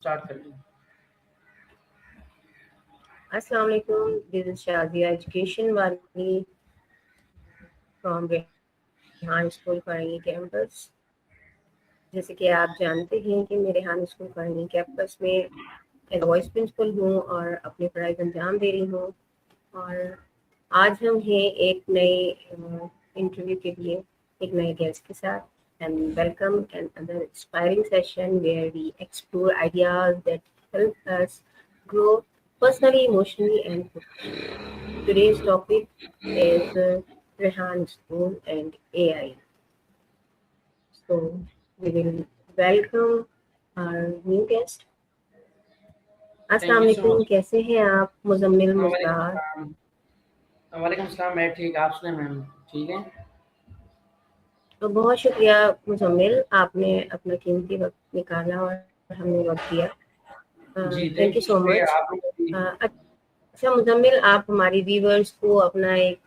Start कर ली। अस्सलाम वालेकुम, दिस इज शादिया एजुकेशन वाली from Rehan school Farangi campus. जैसे कि आप जानते हैं कि मैं रेहान स्कूल फरंगी कैंपस में वाइस प्रिंसिपल हूँ और अपनी पढ़ाई का अंजाम दे रही हूँ। और आज हम हैं एक नए इंटरव्यू के लिए एक नए गेस्ट के साथ। And welcome another inspiring session where we explore ideas that help us grow personally, emotionally, and professionally. Today's topic is Rehan School and AI. So we will welcome our new guest. Thank अस्सलाम you so वालेकुम, much. कैसे हैं आप मुजम्मिल वालेकुम मुस्तार? सलाम। वालेकुम सलाम, मैं ठीक, आप सुने मैम? ठीक है। तो बहुत शुक्रिया मुजम्मिल, आपने अपना कीमती वक्त निकाला और हमने वक्त दिया। जी थैंक थैंक यू यू, सो शुक्रिया मच। आप लोगों की। अच्छा मुजम्मिल, आप हमारी व्यूवर्स को अपना एक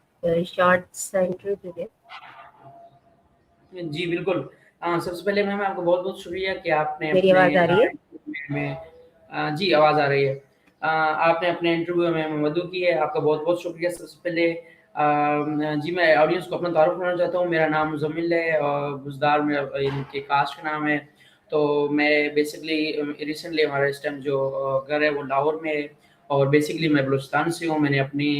शॉर्ट सा इंटरव्यू दें। जी बिल्कुल। सबसे पहले मैम आपको बहुत बहुत शुक्रिया कि आपने मेरी अपने आवाज़ आ रही है? इंटरव्यू में जी आवाज़ आ रही है। आपने अपने इंटरव्यू में मदद की है, आपका बहुत बहुत शुक्रिया। सबसे पहले जी मैं ऑडियंस को अपना तारुफ करना चाहता हूँ। मेरा नाम मुजम्मिल है और बुज़दार मेरा इनके कास्ट का नाम है। तो मैं बेसिकली रिसेंटली हमारा इस टाइम जो घर है वो लाहौर में है और बेसिकली मैं बलूचिस्तान से हूँ। मैंने अपनी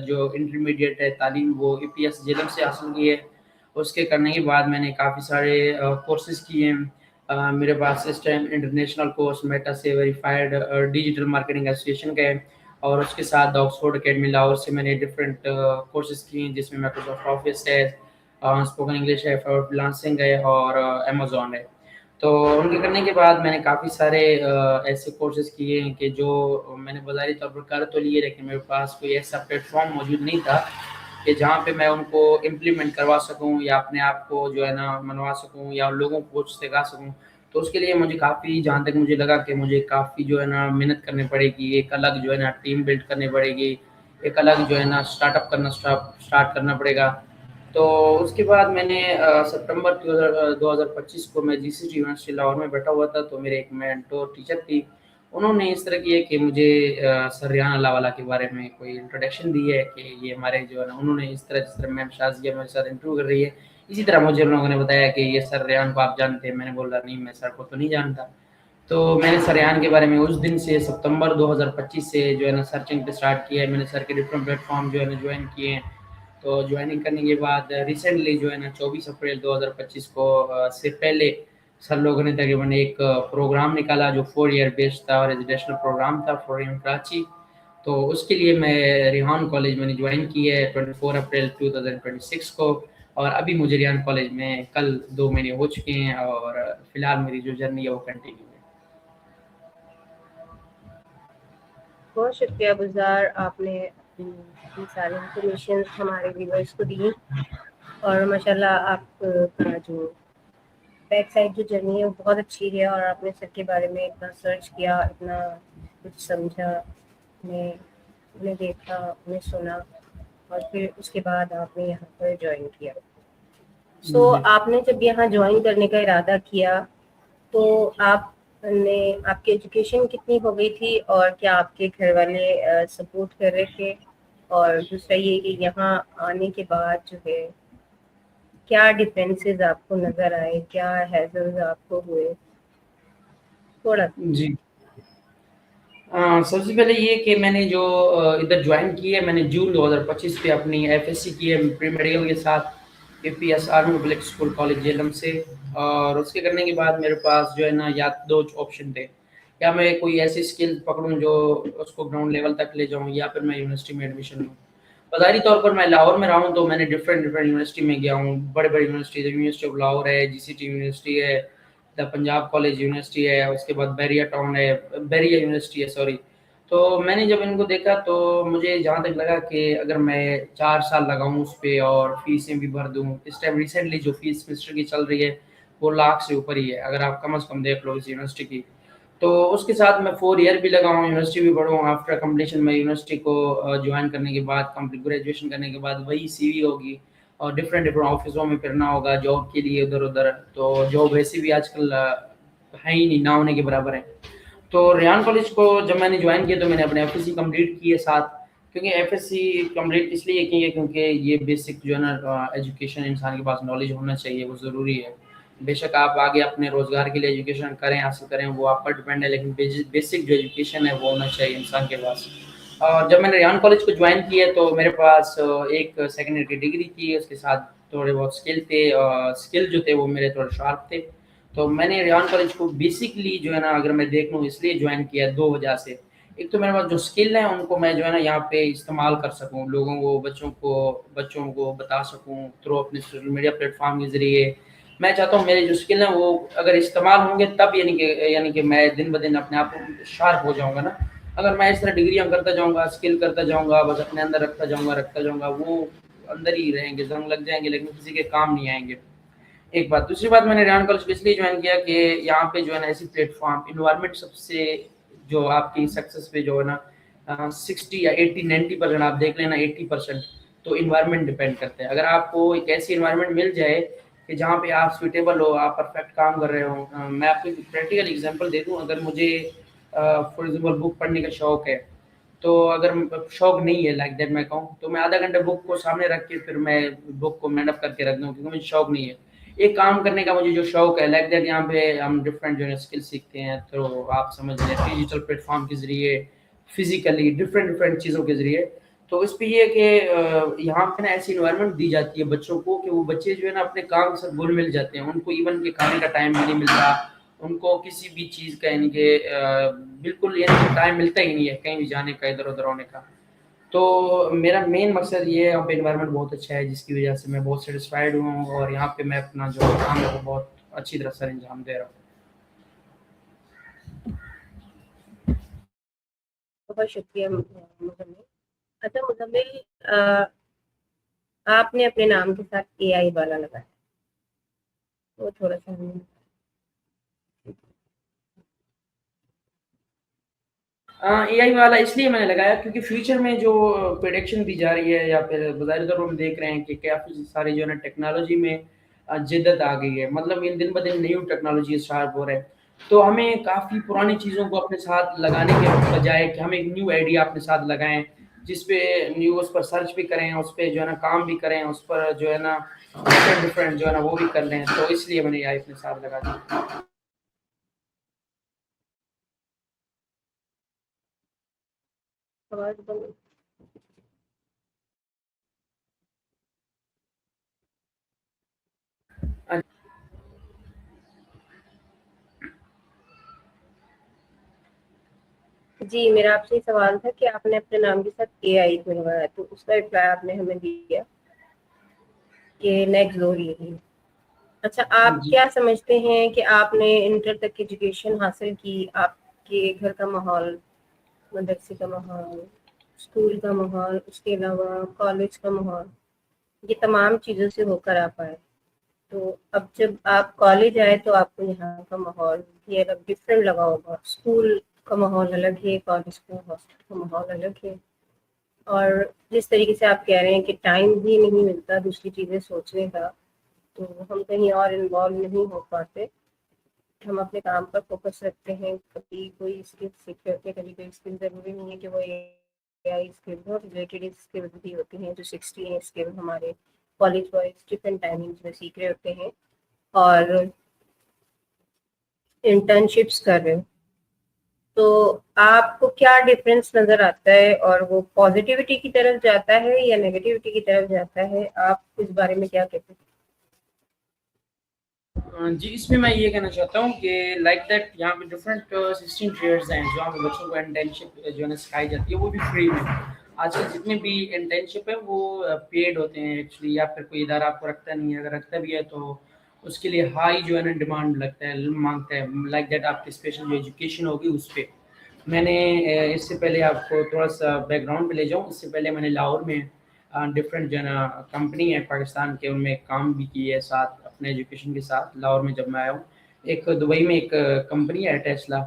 जो इंटरमीडिएट है तालीम वो EPS जेलम से हासिल की है। उसके करने के बाद मैंने काफ़ी सारे कोर्सेज़ किए हैं। मेरे पास इस टाइम इंटरनेशनल कोर्स मेटा से वेरीफाइड डिजिटल मार्केटिंग एसोसिएशन का है और उसके साथ द ऑक्सफोर्ड अकेडमी लाहौर से मैंने डिफरेंट कोर्सेज़ किए हैं, जिसमें माइक्रोसॉफ्ट ऑफिस है, स्पोकन इंग्लिश है, फ्रीलांसिंग है और अमेज़न है। तो उनके करने के बाद मैंने काफ़ी सारे ऐसे कोर्सेज़ किए हैं कि जो मैंने बाज़ारी तौर पर कर तो लिए, लेकिन मेरे पास कोई ऐसा प्लेटफ़ॉर्म मौजूद नहीं था कि जहाँ पे मैं उनको इम्प्लीमेंट करवा सकूँ या अपने आप को जो है ना मनवा सकूँ या लोगों को कुछ सिखा सकूँ। तो उसके लिए मुझे काफ़ी, जहाँ तक मुझे लगा कि मुझे काफ़ी जो है ना मेहनत करनी पड़ेगी, एक अलग जो है ना टीम बिल्ड करनी पड़ेगी, एक अलग जो है ना स्टार्टअप करना स्टार्ट करना पड़ेगा। तो उसके बाद मैंने सितंबर 2025 को मैं GCT यूनिवर्सिटी लाहौर में बैठा हुआ था, तो मेरे एक मेंटर टीचर थी, उन्होंने इस तरह की है कि मुझे सर रिहान अल्लाहवाला के बारे में कोई इंट्रोडक्शन दी है कि ये हमारे जो है ना, उन्होंने इस तरह जिस तरह मैम शाज़िया मेरे साथ इंटरव्यू कर रही है, इसी तरह मुझे उन लोगों ने बताया कि ये सर रिहान को आप जानते हैं? मैंने बोला नहीं, मैं सर को तो नहीं जानता। तो मैंने सर रिहान के बारे में उस दिन से सितंबर 2025 से जो है ना सर्चिंग पे स्टार्ट किया है। मैंने सर के डिफरेंट प्लेटफ़ॉर्म जो है ना जॉइन किए हैं। तो जॉइनिंग करने के बाद रिसेंटली जो है ना 24 अप्रैल 2025 को से पहले सर लोगों ने तकरीबन एक प्रोग्राम निकाला जो 4 ईयर बेस्ड था, रेजिडेंशियल प्रोग्राम था फॉर इन कराची। तो उसके लिए मैं रेहान कॉलेज मैंने ज्वाइन की है 24 अप्रैल 2026 को और अभी मुझे रेहान कॉलेज में कल 2 महीने हो चुके हैं और फिलहाल मेरी जो जर्नी है वो कंटिन्यू है। बहुत शुक्रिया बुज़दार, आपने अपनी सारी इंफॉर्मेशन हमारे व्यूवर्स को दी और माशाल्लाह आपका जो बैक साइड जो जर्नी है वो बहुत अच्छी है और आपने सर के बारे में इतना सर्च किया, इतना कुछ समझा, उन्हें देखा, उन्हें सुना और फिर उसके बाद आपने यहाँ पर ज्वाइन किया। सो जी। आपने जब यहाँ ज्वाइन करने का इरादा किया तो आपने आपकी एजुकेशन कितनी हो गई थी और क्या आपके घर वाले सपोर्ट कर रहे थे? और दूसरा ये कि यहाँ आने के बाद जो है क्या डिफरेंसेस आपको नज़र आए, क्या हैज़ल्स आपको हुए? थोड़ा जी। सबसे पहले ये कि मैंने जो इधर ज्वाइन की है, मैंने जून 2025 पे अपनी FSC की है प्री मेडिकल के साथ APS army public school college Jhelum से। और उसके करने के बाद मेरे पास जो है ना या 2 ऑप्शन थे, या मैं कोई ऐसी स्किल पकड़ूँ जो उसको ग्राउंड लेवल तक ले जाऊँ या फिर मैं यूनिवर्सिटी में एडमिशन लूँ। बाज़ारी तौर पर मैं लाहौर में रहा हूँ, तो मैंने डिफरेंट यूनिवर्सिटी में गया हूँ। बड़े-बड़े यूनिवर्सिटीज़, यूनिवर्सिटी ऑफ लाहौर है, GCT यूनिवर्सिटी है, द पंजाब कॉलेज यूनिवर्सिटी है, उसके बाद बैरिया टाउन है, बैरिया यूनिवर्सिटी है सॉरी। तो मैंने जब इनको देखा तो मुझे जहाँ तक लगा कि अगर मैं 4 साल लगाऊँ उस पे और फीसें भी भर दूँ, इस टाइम रिसेंटली जो फीस सेमेस्टर की चल रही है, वो लाख से ऊपर ही है, अगर आप कम से कम देख लो इस यूनिवर्सिटी की। तो उसके साथ मैं 4 ईयर भी लगाऊँ, यूनिवर्सिटी भी पढ़ूँ, आफ्टर कंप्लीशन मैं यूनिवर्सिटी को जॉइन करने के बाद, कंप्लीट ग्रेजुएशन करने के बाद वही CV होगी और डिफरेंट डिफरेंट ऑफिसों में फिरना होगा जॉब के लिए इधर-उधर। तो जॉब वैसे भी आजकल है ही नहीं, ना होने के बराबर है। تو ریان کالج کو جب میں نے جوائن کیا تو میں نے اپنے ایف ایس سی کمپلیٹ کی ہے ساتھ، کیونکہ ایف ایس سی کمپلیٹ اس لیے کی ہے کیونکہ یہ بیسک جو ہے نا ایجوکیشن انسان کے پاس نالج ہونا چاہیے، وہ ضروری ہے. بے شک آپ آگے اپنے روزگار کے لیے ایجوکیشن کریں حاصل کریں وہ آپ پر ڈپینڈ ہے، لیکن بیسک جو ایجوکیشن ہے وہ ہونا چاہیے انسان کے پاس. اور جب میں نے ریان کالج کو جوائن کیا تو میرے پاس ایک سیکنڈری کی ڈگری تھی، اس کے ساتھ تھوڑے بہت اسکل تھے، اسکل جو تھے وہ میرے تھوڑے شارپ تھے. تو میں نے ریان کالج کو بیسکلی جو ہے نا اگر میں دیکھ لوں اس لیے جوائن کیا ہے 2 وجہ سے. ایک تو میرے پاس جو اسکل ہیں ان کو میں جو ہے نا یہاں پہ استعمال کر سکوں، لوگوں کو بچوں کو بتا سکوں تھرو اپنے سوشل میڈیا پلیٹ فارم کے ذریعے. میں چاہتا ہوں میرے جو اسکل ہیں وہ اگر استعمال ہوں گے تب یعنی کہ میں دن بدن اپنے آپ کو شارپ ہو جاؤں گا نا. اگر میں اس طرح ڈگریاں کرتا جاؤں گا، اسکل کرتا جاؤں گا، بس اپنے اندر رکھتا جاؤں گا وہ اندر ہی رہیں گے، زنگ لگ جائیں گے لیکن کسی کے کام نہیں آئیں گے. ایک بات. دوسری بات میں نے ریان کالج کو اس لیے جوائن کیا کہ یہاں پہ جو ہے نا ایسی پلیٹ فارم انوائرمنٹ سب سے جو آپ کی سکسیس پہ جو ہے نا 60 یا 80-90% آپ دیکھ لینا 80% تو انوائرمنٹ ڈپینڈ کرتے ہیں. اگر آپ کو ایک ایسی انوائرمنٹ مل جائے کہ جہاں پہ آپ سوٹیبل ہو، آپ پرفیکٹ کام کر رہے ہو. میں آپ کو ایک پریکٹیکل ایگزامپل دے دوں. اگر مجھے فار ایگزامپل بک پڑھنے کا شوق ہے، تو اگر شوق نہیں ہے لائک دیٹ میں کہوں تو میں آدھا گھنٹہ بک کو سامنے رکھ کے پھر میں بک کو مینڈ اپ کر کے رکھ دوں کیونکہ مجھے شوق نہیں ہے. ایک کام کرنے کا مجھے جو شوق ہے لائک دیٹ یہاں پہ ہم ڈفرینٹ جو ہے اسکل سیکھتے ہیں، تو آپ سمجھ لیں ڈیجیٹل پلیٹ فارم کے ذریعے، فزیکلی ڈفرینٹ چیزوں کے ذریعے. تو اس پہ یہ ہے کہ یہاں پہ نا ایسی انوائرمنٹ دی جاتی ہے بچوں کو کہ وہ بچے جو ہے نا اپنے کام سے گل مل جاتے ہیں. ان کو ایون کہ کھانے کا ٹائم بھی نہیں ملتا، ان کو کسی بھی چیز کا یعنی کہ بالکل یعنی کہ ٹائم ملتا ہی نہیں ہے کہیں بھی جانے کا، ادھر ادھر ہونے کا. تو میرا مین مقصد یہ ہے، یہاں پہ انوائرمنٹ بہت اچھا ہے جس کی وجہ سے میں بہت سیٹسفائیڈ ہوں اور یہاں پہ میں اپنا جو کام ہے وہ بہت اچھی طرح سر انجام دے رہا ہوں. بہت شکریہ مزمل. اچھا مزمل، آپ نے اپنے نام کے ساتھ اے آئی والا لگایا، وہ تھوڑا سا اے آئی والا اس لیے میں نے لگایا کیونکہ فیوچر میں جو پریڈکشن دی جا رہی ہے یا پھر بظاہر طور ہم دیکھ رہے ہیں کہ کافی ساری جو ہے نا ٹیکنالوجی میں جدت آ گئی ہے. مطلب ان دن بدن نیو ٹیکنالوجی شارپ ہو رہے ہیں، تو ہمیں کافی پرانی چیزوں کو اپنے ساتھ لگانے کے بجائے کہ ہم ایک نیو آئیڈیا اپنے ساتھ لگائیں جس پہ نیو اس پر سرچ بھی کریں، اس پہ جو ہے نا کام بھی کریں، اس پر جو ہے نا ڈفرینٹ جو ہے نا وہ بھی کر لیں. تو اس لیے میں نے اے آئی اپنے ساتھ لگا دیا. آواز بند. جی میرا آپ سے سوال تھا کہ آپ نے اپنے نام کے ساتھ اے آئی کو لگایا، تو اس کا رپلائی آپ نے ہمیں دیا کہ نیکسٹ ڈور یہی. اچھا آپ جی کیا سمجھتے ہیں کہ آپ نے انٹر تک ایجوکیشن حاصل کی، آپ کے گھر کا ماحول، مدرسے کا ماحول، اسکول کا ماحول، اس کے علاوہ کالج کا ماحول، یہ تمام چیزوں سے ہو کر آپ آئے، تو اب جب آپ کالج آئے تو آپ کو یہاں کا ماحول یہ الگ ڈفرینٹ لگا ہوگا. اسکول کا ماحول الگ ہے، کالج کا ہاسٹل کا ماحول الگ ہے، اور جس طریقے سے آپ کہہ رہے ہیں کہ ٹائم بھی نہیں ملتا دوسری چیزیں سوچنے کا، تو ہم کہیں اور انوالو نہیں ہو پاتے. ہم اپنے کام پر فوکس رکھتے ہیں، کبھی کوئی اسکل سیکھ رہے ہوتے ہیں، کبھی کوئی اسکل ضروری نہیں ہے کہ وہ اے آئی اسکل ہو، ریلیٹڈ اسکل بھی ہوتی ہیں جو 60 اسکل ہمارے کالج وائز ڈفرینٹ ٹائمنگز میں سیکھ رہے ہوتے ہیں اور انٹرنشپس کر رہے ہیں. تو آپ کو کیا ڈفرینس نظر آتا ہے، اور وہ پازیٹیوٹی کی طرف جاتا ہے یا نیگیٹیوٹی کی طرف جاتا ہے؟ آپ اس بارے میں کیا کہتے ہیں؟ جی اس میں میں یہ کہنا چاہتا ہوں کہ لائک دیٹ یہاں پہ ڈفرینٹ 16 ٹریڈز ہیں جہاں پہ بچوں کو انٹرنشپ جو ہے نا سکھائی جاتی ہے، وہ بھی فری میں. آج کل جتنے بھی انٹرنشپ ہے وہ پیڈ ہوتے ہیں ایکچولی، یا پھر کوئی ادارہ آپ کو رکھتا نہیں ہے، اگر رکھتا بھی ہے تو اس کے لیے ہائی جو ہے نا ڈیمانڈ لگتا ہے، مانگتا ہے لائک دیٹ آپ کی اسپیشل جو ایجوکیشن ہوگی اس پہ. میں نے اس سے پہلے آپ کو تھوڑا سا بیک گراؤنڈ پہ لے جاؤں. اس سے پہلے میں نے لاہور میں ڈفرینٹ جو ہے نا کمپنی ہے پاکستان کے ان میں کام بھی کی ہے ساتھ اپنے ایجوکیشن کے ساتھ. لاہور میں جب میں آیا ہوں، ایک دبئی میں ایک کمپنی ہے ٹیسلا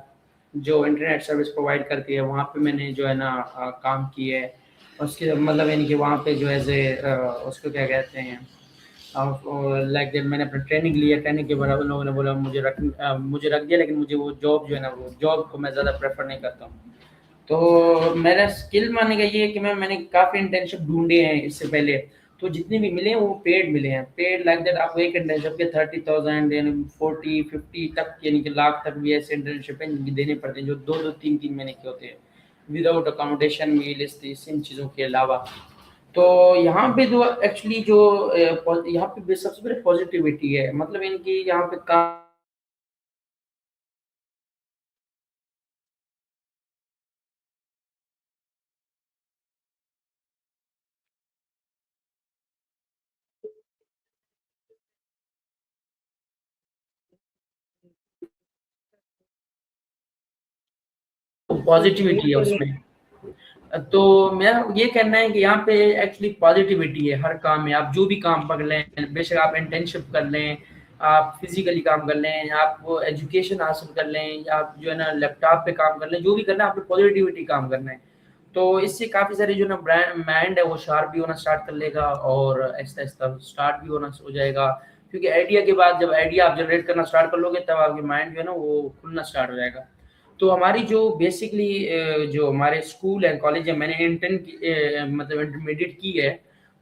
جو انٹرنیٹ سروس پرووائڈ کرتی ہے، وہاں پہ میں نے جو ہے نا کام کی ہے. اس کے مطلب یعنی کہ وہاں پہ جو ہے اس کو کیا کہتے ہیں लाइक दैट मैंने अपना ट्रेनिंग लिया, ट्रेनिंग के बाद उन लोगों ने बोला मुझे रख दिया, लेकिन मुझे वो जॉब जो है ना, वो जॉब को मैं ज़्यादा प्रेफर नहीं करता हूँ। तो मेरा स्किल मानने का ये है कि मैंने काफ़ी इंटर्नशिप ढूंढे हैं इससे पहले, तो जितने भी मिले हैं वो पेड मिले हैं, पेड लाइक दैट। आपको एक इंटर्नशिप के 30,000 यानी 40-50 तक यानी कि लाख तक भी ऐसे इंटर्नशिप हैं जिनके देने पड़ते हैं, जो 2-3 महीने के होते हैं, विदाउट अकोमोडेशन मील इन चीज़ों के अलावा। तो यहाँ पे जो एक्चुअली जो यहाँ पे सबसे पहले पॉजिटिविटी है, मतलब इनकी यहाँ पे काम पॉजिटिविटी है उसमें। तो मेरा ये कहना है कि यहाँ पे एक्चुअली पॉजिटिविटी है हर काम में। आप जो भी काम पकड़ लें, बेशक आप इंटर्नशिप कर लें, आप फिजिकली काम कर लें, आप एजुकेशन हासिल कर लें, या आप जो है ना लैपटॉप पे काम कर लें, जो भी करना है आपने पॉजिटिविटी काम करना है। तो इससे काफ़ी सारे जो ना माइंड है वो शार्प भी होना स्टार्ट कर लेगा, और आहिस्ता आहिस्ता स्टार्ट भी होना हो जाएगा, क्योंकि आइडिया के बाद जब आइडिया आप जनरेट करना स्टार्ट कर लोगे तब आपके माइंड जो है ना वो खुलना स्टार्ट हो जाएगा। तो हमारी जो बेसिकली जो हमारे स्कूल है, कॉलेज है, मैंने मतलब इंटरमीडिएट की है,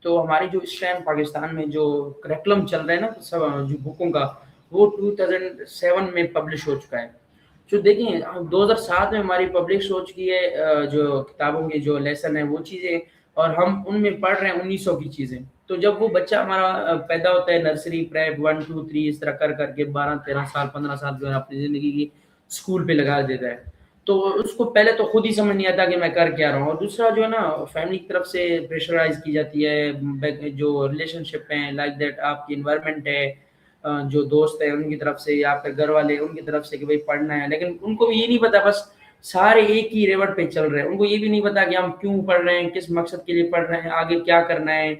तो हमारी जो इस टाइम पाकिस्तान में जो करिकुलम चल रहा है ना सब जो बुकों का, वो 2007 में पब्लिश हो चुका है। जो देखिए 2007 में हमारी पब्लिश हो चुकी है जो किताबों के जो लेसन है वो चीज़ें, और हम उनमें पढ़ रहे हैं 1900 की चीज़ें। तो जब वो बच्चा हमारा पैदा होता है, नर्सरी प्रेप 1 2 3 इस तरह कर करके 12 13 साल 15 साल जो है अपनी ज़िंदगी की स्कूल पे लगा देता है, तो उसको पहले तो खुद ही समझ नहीं आता कि मैं कर क्या रहा हूँ। और दूसरा जो है ना फैमिली की तरफ से प्रेशराइज की जाती है, जो रिलेशनशिप हैं लाइक दैट, आपकी इन्वायरमेंट है, जो दोस्त है उनकी तरफ से, या फिर घर वाले उनकी तरफ से कि भाई पढ़ना है, लेकिन उनको ये नहीं पता, बस सारे एक ही रेवट पे चल रहे हैं। उनको ये भी नहीं पता कि हम क्यों पढ़ रहे हैं, किस मकसद के लिए पढ़ रहे हैं, आगे क्या करना है।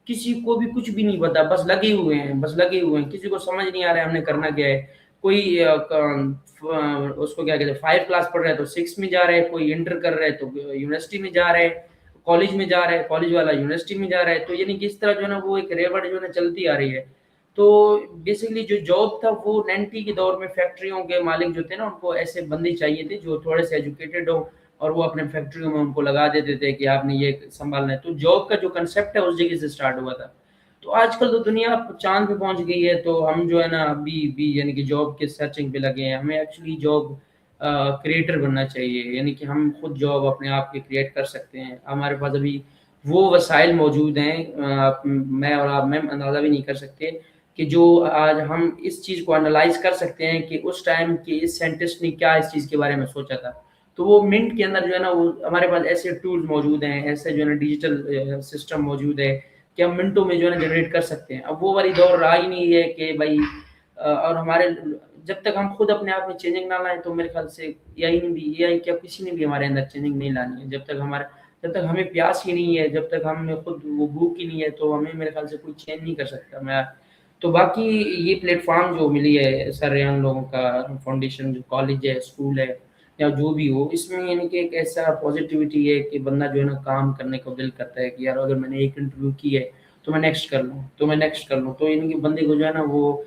किसी को भी कुछ भी नहीं पता, बस लगे हुए हैं, बस लगे हुए हैं। किसी को समझ नहीं आ रहा है हमने करना क्या है। कोई उसको क्या कहते हैं 5 क्लास पढ़ रहा है तो 6 में जा रहा है, कोई इंटर कर रहा है तो यूनिवर्सिटी में जा रहा है, कॉलेज में जा रहा है, कॉलेज वाला यूनिवर्सिटी में जा रहा है। तो यानी कि इस तरह जो है ना वो एक रेवट जो है ना चलती आ रही है। तो बेसिकली जो जॉब था वो 90 के दौर में फैक्ट्रियों के मालिक जो थे ना, उनको ऐसे बंदे चाहिए थे जो थोड़े से एजुकेटेड हो, और वो अपने फैक्ट्रियों में उनको लगा देते थे कि आपने ये संभालना है। तो जॉब का जो कंसेप्ट है उस जगह से स्टार्ट हुआ था। तो आजकल तो दुनिया चाँद पे पहुँच गई है, तो हम जो है ना अभी भी यानी कि जॉब के सर्चिंग पे लगे हैं। हमें एक्चुअली जॉब क्रिएटर बनना चाहिए, यानी कि हम खुद जॉब अपने आप की क्रिएट कर सकते हैं। हमारे पास अभी वो वसाइल मौजूद हैं, मैं और आप में अंदाज़ा भी नहीं कर सकते कि जो आज हम इस चीज़ को एनालाइज़ कर सकते हैं कि उस टाइम के इस साइंटिस्ट ने क्या इस चीज़ के बारे में सोचा था। तो वो मिंट के अंदर जो है ना वो हमारे पास ऐसे टूल्स मौजूद हैं, ऐसे जो है ना डिजिटल सिस्टम मौजूद है कि हम मिनटों में जो है ना जनरेट कर सकते हैं। अब वो वाली दौर रहा ही नहीं है कि भाई और हमारे जब तक हम खुद अपने आप में चेंजिंग ना लाएँ, तो मेरे ख्याल से एआई क्या किसी ने भी हमारे अंदर चेंजिंग नहीं लानी है। जब तक हमें प्यास ही नहीं है, जब तक हमें खुद वो भूख ही नहीं है, तो हमें मेरे ख्याल से कोई चेंज नहीं कर सकता। मैं तो बाकी ये प्लेटफ़ॉर्म जो मिली है सर रेहान लोगों का फाउंडेशन, जो कॉलेज है, स्कूल है, या जो भी हो, इसमें यानी कि एक ऐसा पॉज़िटिविटी है कि बंदा जो है ना काम करने को दिल करता है कि यार अगर मैंने एक इंटरव्यू की है, तो मैं नेक्स्ट कर लूँ, तो मैं नेक्स्ट कर लूँ। तो यानी कि बंदे को जो है ना वो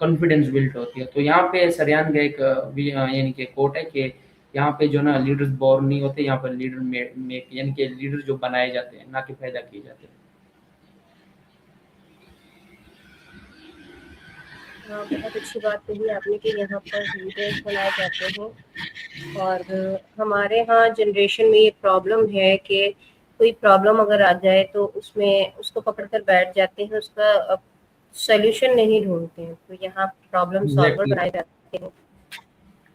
कॉन्फिडेंस बिल्ड होती है। तो यहाँ पे सरेआन का एक यानी कि कोट है कि यहाँ पे जो ना लीडर्स बोर्न नहीं होते, यहाँ पर लीडर मेक यानी कि लीडर जो बनाए जाते हैं, ना कि पैदा किए जाते हैं। हाँ, बहुत अच्छी बात कही आपने कि यहाँ पर लीडर्स बनाए जाते हैं। और हमारे यहाँ जनरेशन में ये प्रॉब्लम है कि कोई प्रॉब्लम अगर आ जाए तो उसमें उसको पकड़ कर बैठ जाते हैं, उसका सॉल्यूशन नहीं ढूंढते हैं। तो यहाँ प्रॉब्लम सॉल्वर एग्ज़ैक्टली। बनाए जाते हैं,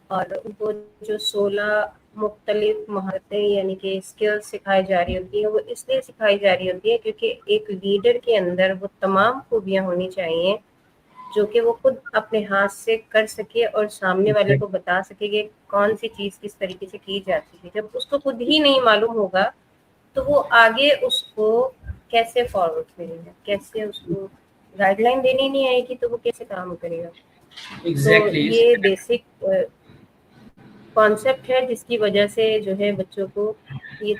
और उनको जो 16 मुख्तलिफ महारतें यानी कि स्किल्स सिखाई जा रही होती हैं, वो इसलिए सिखाई जा रही होती है क्योंकि एक लीडर के अंदर वो तमाम खूबियाँ होनी चाहिए जो कि वो खुद अपने हाथ से कर सके और सामने वाले को बता सके कि कौन सी चीज़ किस तरीके से की जाती है। जब उसको खुद ही नहीं मालूम होगा तो वो आगे उसको कैसे फॉरवर्ड करेगा, कैसे उसको गाइडलाइन देनी नहीं आएगी तो वो कैसे काम करेगा। तो एग्ज़ैक्टली ये बेसिक कॉन्सेप्ट है जिसकी वजह से जो है बच्चों को ये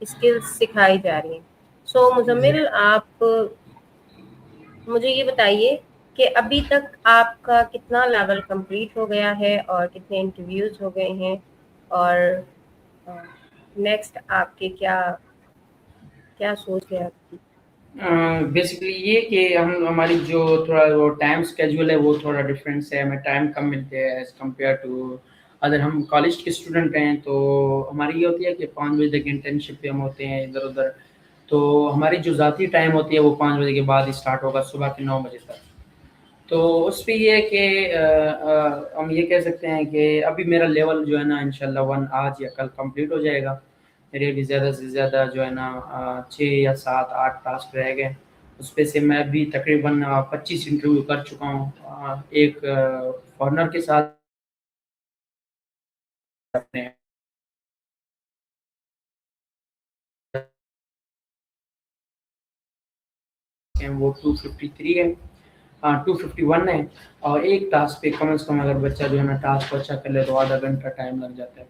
स्किल्स सिखाई जा रही हैं। सो मुजम्मिल, आप مجھے یہ بتائیے کہ ابھی تک آپ کا کتنا لیول کمپلیٹ ہو گیا ہے اور کتنے انٹرویوز ہو گئے ہیں، اور نیکسٹ آپ کے کیا سوچ ہے آپ کی؟ بیسکلی یہ کہ ہماری جو تھوڑا وہ ٹائم اسکیجول ہے وہ تھوڑا ڈفرینس ہے، ہمیں ٹائم کم ملتے ہیں ایز کمپیئر ٹو اگر ہم کالج کے اسٹوڈنٹ ہیں تو ہماری یہ ہوتی ہے کہ 5 بجے تک انٹرنشپ پہ ہم ہوتے ہیں ادھر ادھر، تو ہماری جو ذاتی ٹائم ہوتی ہے وہ 5 بجے کے بعد ہی اسٹارٹ ہوگا صبح کے 9 بجے تک. تو اس پہ یہ ہے کہ ہم یہ کہہ سکتے ہیں کہ ابھی میرا لیول جو ہے نا انشاءاللہ 1 آج یا کل کمپلیٹ ہو جائے گا. میرے بھی زیادہ سے زیادہ جو ہے نا 6 یا 7 8 ٹاسک رہ گئے، اس پہ سے میں ابھی تقریباً 25 انٹرویو کر چکا ہوں. ایک فارنر کے ساتھ اپنے وہ 253 ہے، 251 ہے، اور ایک ٹاسک پہ کم از کم اگر بچہ جو ہے نا ٹاسک کو اچھا کر لے تو آدھا گھنٹہ ٹائم لگ جاتا ہے.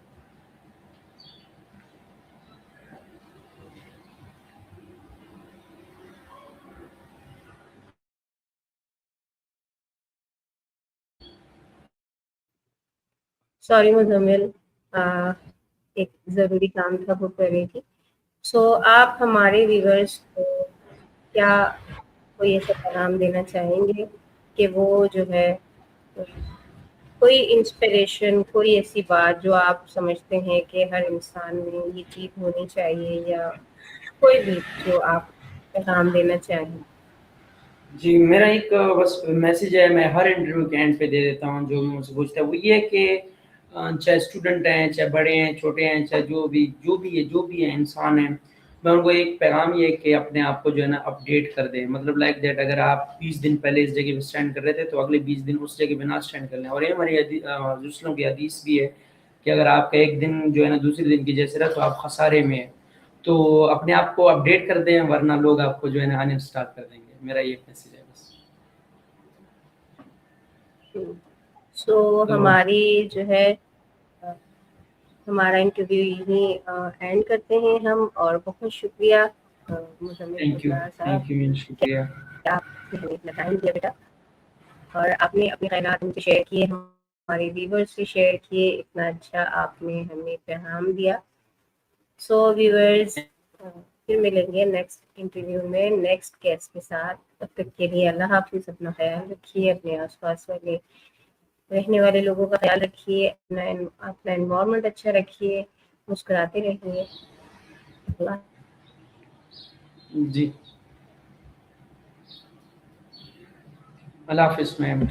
سوری مزمل، ایک ضروری کام تھا وہ کر رہی تھی. سو آپ ہمارے ویورز کو کیا کوئی ایسا پیغام دینا چاہیں گے کہ وہ جو ہے کوئی انسپریشن، کوئی ایسی بات جو آپ سمجھتے ہیں کہ ہر انسان میں یہ چیز ہونی چاہیے، یا کوئی بھی جو آپ پیغام دینا چاہیں؟ جی میرا ایک بس میسج ہے، میں ہر انٹرویو کے اینڈ پہ دے دیتا ہوں جو بھی مجھ سے پوچھتا ہے، وہ یہ ہے کہ چاہے اسٹوڈنٹ ہیں، چاہے بڑے ہیں، چھوٹے ہیں، چاہے جو بھی ہے انسان ہیں، میں ان کو ایک پیغام یہ ہے کہ اپنے آپ کو جو ہے نا اپڈیٹ کر دیں. مطلب لائک دیٹ اگر آپ 20 دن پہلے اس جگہ پہ اسٹینڈ کر رہے تھے تو اگلے 20 دن اس جگہ پہ نہ اسٹینڈ کر لیں. اور یہ ہماری رسولوں کی حدیث بھی ہے کہ اگر آپ کا ایک دن جو ہے نا دوسرے دن کی جیسے رہا تو آپ خسارے میں ہیں. تو اپنے آپ کو اپڈیٹ کر دیں ورنہ لوگ آپ کو جو ہے نا ان انسٹال کر دیں گے. میرا یہ میسج ہے بس. سو تو ہماری جو ہے ہمارا انٹرویو یہیں اینڈ کرتے ہیں ہم، اور بہت شکریہ مزمل گلزار صاحب تھینک یو شکریہ. کہ آپ نے ہمیں اتنا ٹائم دیا بیٹا، اور آپ نے اپنے خیالات ہم سے شیئر کیے، ہمارے ویورز سے شیئر کیے، اتنا اچھا آپ نے ہمیں پیغام دیا. سو ویورز پھر ملیں گے نیکسٹ انٹرویو میں نیکسٹ گیسٹ کے ساتھ. تب تک کے لیے اللہ حافظ. اپنا خیال رکھیے، اپنے آس پاس والے رہنے والے لوگوں کا خیال رکھیے، اپنا انوائرمنٹ اچھا رکھیے، مسکراتے رہیے. اللہ جی اللہ حافظ میم.